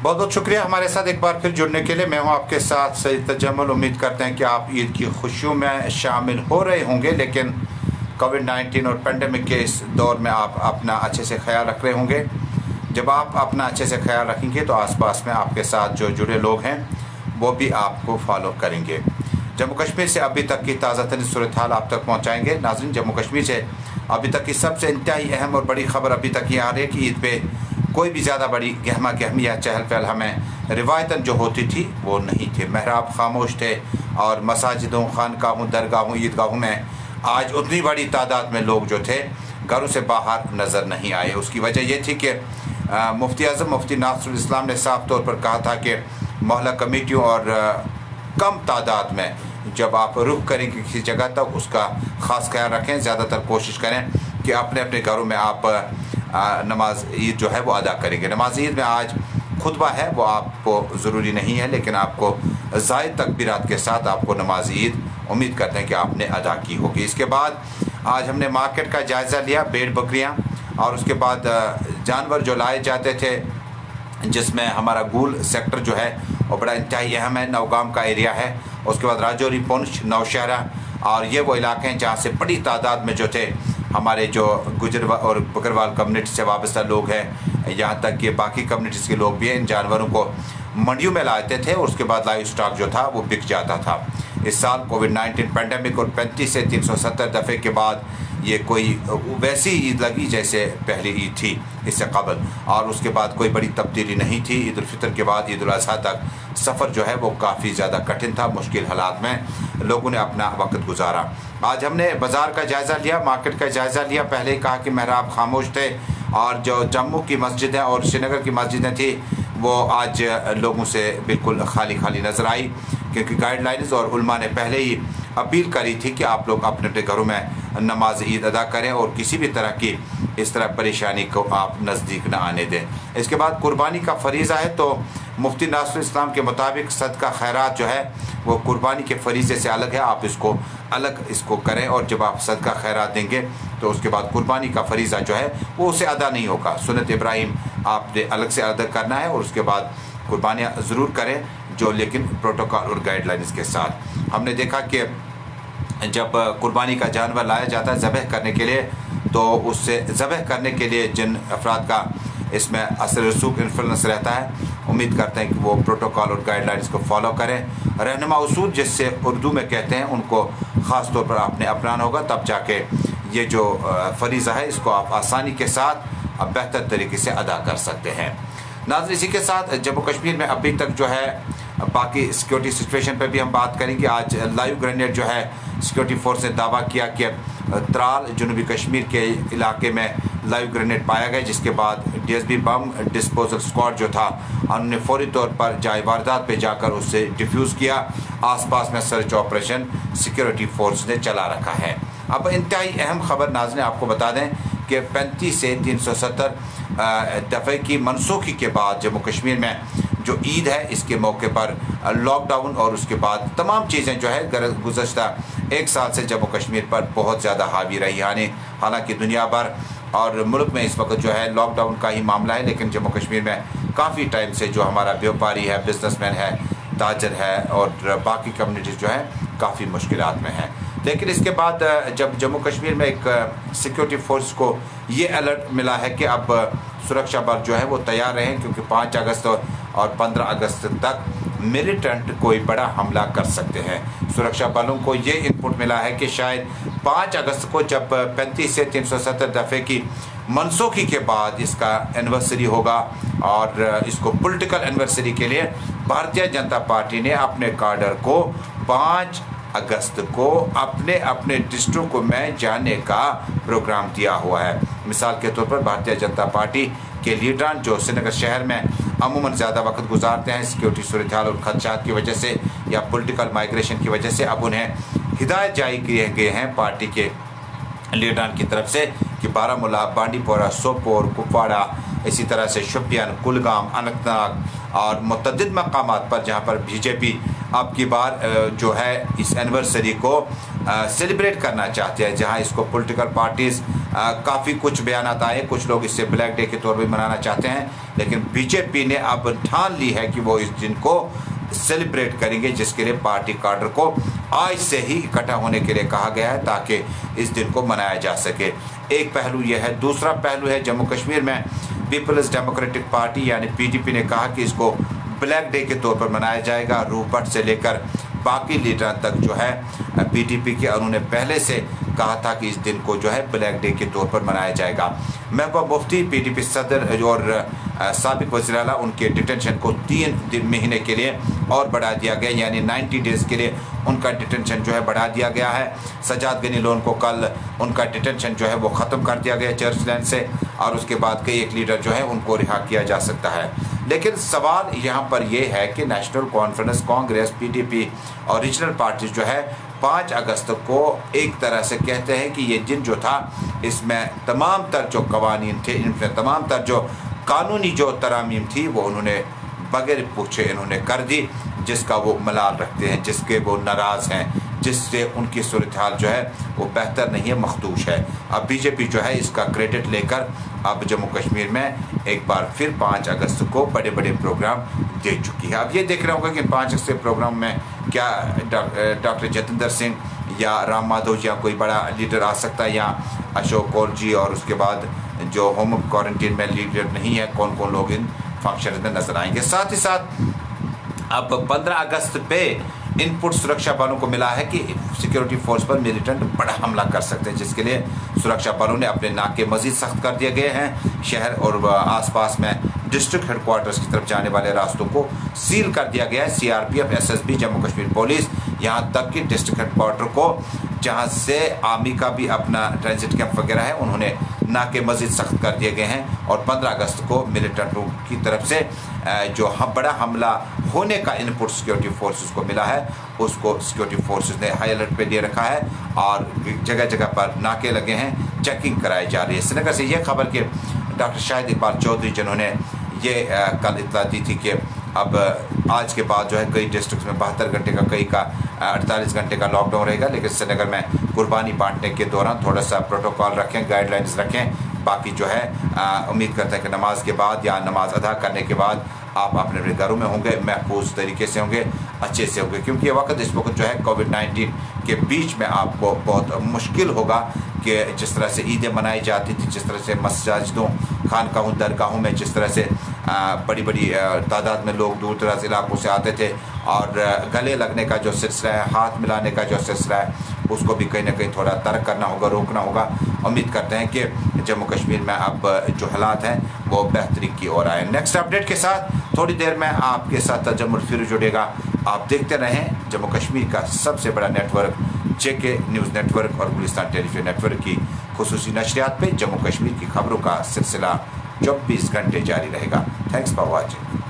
बहुत बहुत शुक्रिया हमारे साथ एक बार फिर जुड़ने के लिए। मैं हूं आपके साथ सईद तजम्मुल। उम्मीद करते हैं कि आप ईद की खुशियों में शामिल हो रहे होंगे, लेकिन कोविड-19 और पेंडेमिक के इस दौर में आप अपना अच्छे से ख्याल रख रहे होंगे। जब आप अपना अच्छे से ख्याल रखेंगे तो आसपास में आपके साथ जो जुड़े लोग हैं वो भी आपको फॉलो करेंगे। जम्मू कश्मीर से अभी तक की ताज़ा तरीन सूरत हाल आप तक पहुँचाएँगे। नाज़रीन, जम्मू कश्मीर से अभी तक की सबसे इंतहाई अहम और बड़ी खबर अभी तक ये आ रही है कि ईद पे कोई भी ज़्यादा बड़ी गहमा गहमी या चहल पहल हमें रिवायतन जो होती थी वो नहीं थी। महराब खामोश थे और मसाजिदों, खानकाहों, दरगाहों, ईदगाहों में आज उतनी बड़ी तादाद में लोग जो थे घरों से बाहर नज़र नहीं आए। उसकी वजह ये थी कि मुफ्ती आज़म मुफ्ती नासरुल इस्लाम ने साफ तौर पर कहा था कि मोहल्ला कमेटियों और कम तादाद में जब आप रुख करेंगे किसी जगह तक उसका ख़ास ख्याल रखें। ज़्यादातर कोशिश करें कि अपने अपने घरों में आप नमाज ईद जो है वो अदा करेंगे। नमाज ईद में आज खुतबा है वो आपको ज़रूरी नहीं है, लेकिन आपको ज़ायद तकबीरात के साथ आपको नमाज ईद उम्मीद करते हैं कि आपने अदा की होगी। इसके बाद आज हमने मार्केट का जायज़ा लिया, भेड़ बकरियाँ और उसके बाद जानवर जो लाए जाते थे, जिसमें हमारा गूल सेक्टर जो है वो बड़ा इंतहाई अहम है, नौगाम का एरिया है। उसके बाद राजौरी, पुंछ, नौशहरा और ये वो इलाके हैं जहाँ से बड़ी तादाद में जो थे हमारे जो गुजर और बकरवाल कम्युनिटी से वाबस्ता लोग हैं, यहाँ तक कि बाकी कम्युनिटीज़ के लोग भी हैं, इन जानवरों को मंडियों में लाते थे और उसके बाद लाइव स्टॉक जो था वो बिक जाता था। इस साल कोविड-19 पेंडेमिक और 35 से 370 दफ़े के बाद ये कोई वैसी ईद लगी जैसे पहली ईद थी इससे कबल, और उसके बाद कोई बड़ी तब्दीली नहीं थी। ईद उल फितर के बाद ईद उल अज़हा तक सफ़र जो है वो काफ़ी ज़्यादा कठिन था। मुश्किल हालात में लोगों ने अपना वक्त गुजारा। आज हमने बाज़ार का जायज़ा लिया, मार्केट का जायज़ा लिया। पहले ही कहा कि महराब खामोश थे और जो जम्मू की मस्जिदें और श्रीनगर की मस्जिदें थी वो आज लोगों से बिल्कुल खाली खाली नज़र आई, क्योंकि गाइडलाइंस और उलमा ने पहले ही अपील करी थी कि आप लोग अपने अपने घरों में नमाज ईद अदा करें और किसी भी तरह की इस तरह परेशानी को आप नज़दीक न आने दें। इसके बाद कुर्बानी का फरीज़ा है, तो मुफ्ती नासरुल इस्लाम के मुताबिक सदका खैरात जो है वो कुर्बानी के फरीज़े से अलग है। आप इसको अलग करें और जब आप सदका खैरात देंगे तो उसके बाद कुर्बानी का फरीज़ा जो है वो उसे अदा नहीं होगा। सुन्नत इब्राहिम आपने अलग से अदा करना है और उसके बाद कुर्बानियाँ ज़रूर करें, जो लेकिन प्रोटोकॉल और गाइडलाइंस के साथ। हमने देखा कि जब कुर्बानी का जानवर लाया जाता है ज़बह करने के लिए, तो उससे ज़बह करने के लिए जिन अफराद का इसमें असर रसूख इन्फ्लुएंस रहता है, उम्मीद करते हैं कि वो प्रोटोकॉल और गाइडलाइंस को फॉलो करें। रहनुमा उसूल जिससे उर्दू में कहते हैं उनको ख़ास तौर पर आपने अपनाना होगा, तब जाके ये जो फरीज़ा है इसको आप आसानी के साथ बेहतर तरीके से अदा कर सकते हैं। नाज़रीन, इसी के साथ जम्मू कश्मीर में अभी तक जो है बाकी सिक्योरिटी सिचुएशन पर भी हम बात करेंगे। आज लाइव ग्रेनेड जो है सिक्योरिटी फोर्स ने दावा किया कि त्राल जनूबी कश्मीर के इलाके में लाइव ग्रेनेड पाया गया, जिसके बाद डीएसबी बम डिस्पोजल स्क्वाड जो था उन्होंने फौरी तौर पर जाए वारदात पे जाकर उससे डिफ्यूज़ किया। आसपास में सर्च ऑपरेशन सिक्योरिटी फोर्स ने चला रखा है। अब इंतहाई अहम खबर नाज़रीन आपको बता दें कि 35 से 370 दफ़े की मनसूखी के बाद जम्मू कश्मीर में जो ईद है इसके मौके पर लॉकडाउन और उसके बाद तमाम चीज़ें जो है गुज़श्ता एक साल से जम्मू कश्मीर पर बहुत ज़्यादा हावी रही। हालांकि दुनिया भर और मुल्क में इस वक्त जो है लॉकडाउन का ही मामला है, लेकिन जम्मू कश्मीर में काफ़ी टाइम से जो हमारा व्यापारी है, बिजनेसमैन है, ताजर है और बाकी कम्युनिटीज़ जो है काफ़ी मुश्किलात में हैं। लेकिन इसके बाद जब जम्मू कश्मीर में एक सिक्योरिटी फोर्स को ये अलर्ट मिला है कि अब सुरक्षा बल जो है वो तैयार रहें, क्योंकि 5 अगस्त और 15 अगस्त तक मिलिटेंट कोई बड़ा हमला कर सकते हैं। सुरक्षा बलों को ये इनपुट मिला है कि शायद 5 अगस्त को जब 35 से 370 दफ़े की मनसूखी के बाद इसका एनिवर्सरी होगा और इसको पॉलिटिकल एनिवर्सरी के लिए भारतीय जनता पार्टी ने अपने काडर को 5 अगस्त को अपने अपने डिस्ट्रिक्ट में जाने का प्रोग्राम दिया हुआ है। मिसाल के तौर पर भारतीय जनता पार्टी के लीडरान जो श्रीनगर शहर में अमूमन ज़्यादा वक्त गुजारते हैं सिक्योरिटी सूरत हाल और खदशात की वजह से या पॉलिटिकल माइग्रेशन की वजह से, अब उन्हें हिदायत जारी किए गए हैं पार्टी के लीडरान की तरफ से कि बारामूला, बांडीपोरा, सोपोर, कुपवाड़ा, इसी तरह से शोपियान, कुलगाम, अनंतनाग और मुतअद्दिद मकामात पर जहाँ पर बीजेपी अब की बार जो है इस एनिवर्सरी को सेलिब्रेट करना चाहते हैं, जहाँ इसको पॉलिटिकल पार्टीज़ काफ़ी कुछ बयान आए, कुछ लोग इससे ब्लैक डे के तौर पर मनाना चाहते हैं, लेकिन बीजेपी ने अब ठान ली है कि वो इस दिन को सेलिब्रेट करेंगे, जिसके लिए पार्टी काडर को आज से ही इकट्ठा होने के लिए कहा गया है ताकि इस दिन को मनाया जा सके। एक पहलू यह है। दूसरा पहलू है जम्मू कश्मीर में पीपल्स डेमोक्रेटिक पार्टी यानी पीडीपी ने कहा कि इसको ब्लैक डे के तौर पर मनाया जाएगा। रूह भट्ट से लेकर बाकी लीडर तक जो है पीडीपी के, उन्होंने पहले से कहा था कि इस दिन को जो है ब्लैक डे के तौर पर मनाया जाएगा। महबूबा मुफ्ती पीडीपी सदर और साबिक वज़ीर आला, उनके डिटेंशन को 3 महीने के लिए और बढ़ा दिया गया, यानी 90 डेज़ के लिए उनका डिटेंशन जो है बढ़ा दिया गया है। सजाद गनी लोन को कल उनका डिटेंशन जो है वो ख़त्म कर दिया गया चर्च लैंड से, और उसके बाद कई एक लीडर जो है उनको रिहा किया जा सकता है। लेकिन सवाल यहाँ पर यह है कि नेशनल कॉन्फ्रेंस, कांग्रेस, पीडीपी और रीजनल पार्टी जो है 5 अगस्त को एक तरह से कहते हैं कि ये दिन जो था इसमें तमाम तर जो कवानीन थे, इनमें तमाम तर जो कानूनी जो तरामीम थी वो उन्होंने बगैर पूछे इन्होंने कर दी, जिसका वो मलाल रखते हैं, जिसके वो नाराज़ हैं, जिससे उनकी सूरत हाल जो है वो बेहतर नहीं है, मखदूश है। अब बीजेपी जो है इसका क्रेडिट लेकर अब जम्मू कश्मीर में एक बार फिर 5 अगस्त को बड़े बड़े प्रोग्राम दे चुकी है। अब ये देख रहा होगा कि 5 अगस्त के प्रोग्राम में क्या डॉक्टर जतिंदर सिंह या राम माधव जी या कोई बड़ा लीडर आ सकता है, या अशोक कौर जी, और उसके बाद जो होम क्वारंटीन में लीडर नहीं है, कौन कौन लोग इन फंक्शन में नजर आएंगे। साथ ही साथ अब 15 अगस्त पे इनपुट सुरक्षा बलों को मिला है कि सिक्योरिटी फोर्स पर मिलिटेंट बड़ा हमला कर सकते हैं, जिसके लिए सुरक्षा बलों ने अपने नाके मजीद सख्त कर दिए गए हैं। शहर और आसपास में डिस्ट्रिक्ट हेडक्वार्टर्स की तरफ जाने वाले रास्तों को सील कर दिया गया है। CRPF, SSB, Jammu Kashmir police, यहाँ तक कि डिस्ट्रिक्ट हेडक्वार्टर को जहाँ से आर्मी का भी अपना ट्रांजिट कैंप वगैरह है, उन्होंने नाके मजीद सख्त कर दिए गए हैं। और 15 अगस्त को मिलिटेंटों की तरफ से जो बड़ा हमला होने का इनपुट सिक्योरिटी फोर्सेस को मिला है, उसको सिक्योरिटी फोर्सेस ने हाई अलर्ट पे लिए रखा है और जगह जगह पर नाके लगे हैं, चेकिंग कराई जा रही है। श्रीनगर से यह खबर कि डॉक्टर शाहिद इकबाल चौधरी जिन्होंने ये कल इत्तला दी थी कि अब आज के बाद जो है कई डिस्ट्रिक्ट में 72 घंटे का, कई का 48 घंटे का लॉकडाउन रहेगा, लेकिन श्रीनगर में कुर्बानी बांटने के दौरान थोड़ा सा प्रोटोकॉल रखें, गाइडलाइंस रखें। बाकी जो है उम्मीद करते हैं कि नमाज के बाद या नमाज अदा करने के बाद आप अपने अपने घरों में होंगे, महफूज तरीके से होंगे, अच्छे से होंगे, क्योंकि ये वक्त इस वक्त जो है कोविड-19 के बीच में आपको बहुत मुश्किल होगा कि जिस तरह से ईदें मनाई जाती थी, जिस तरह से मस्जिदों, खानकाहों, दरगाहों में जिस तरह से बड़ी बड़ी तादाद में लोग दूर दराज इलाकों से आते थे, और गले लगने का जो सिलसिला है, हाथ मिलाने का जो सिलसिला है, उसको भी कहीं ना कहीं थोड़ा तर्क करना होगा, रोकना होगा। उम्मीद करते हैं कि जम्मू कश्मीर में अब जो हालात हैं वो बेहतरी की ओर आए। नेक्स्ट अपडेट के साथ थोड़ी देर में आपके साथ तजम्मुल फिर जुड़ेगा। आप देखते रहें जम्मू कश्मीर का सबसे बड़ा नेटवर्क जेके न्यूज़ नेटवर्क और गुलिस्तान टेलीविजन नेटवर्क की खुसूसी नशरियात पे जम्मू कश्मीर की खबरों का सिलसिला 24 घंटे जारी रहेगा। Thanks for watching.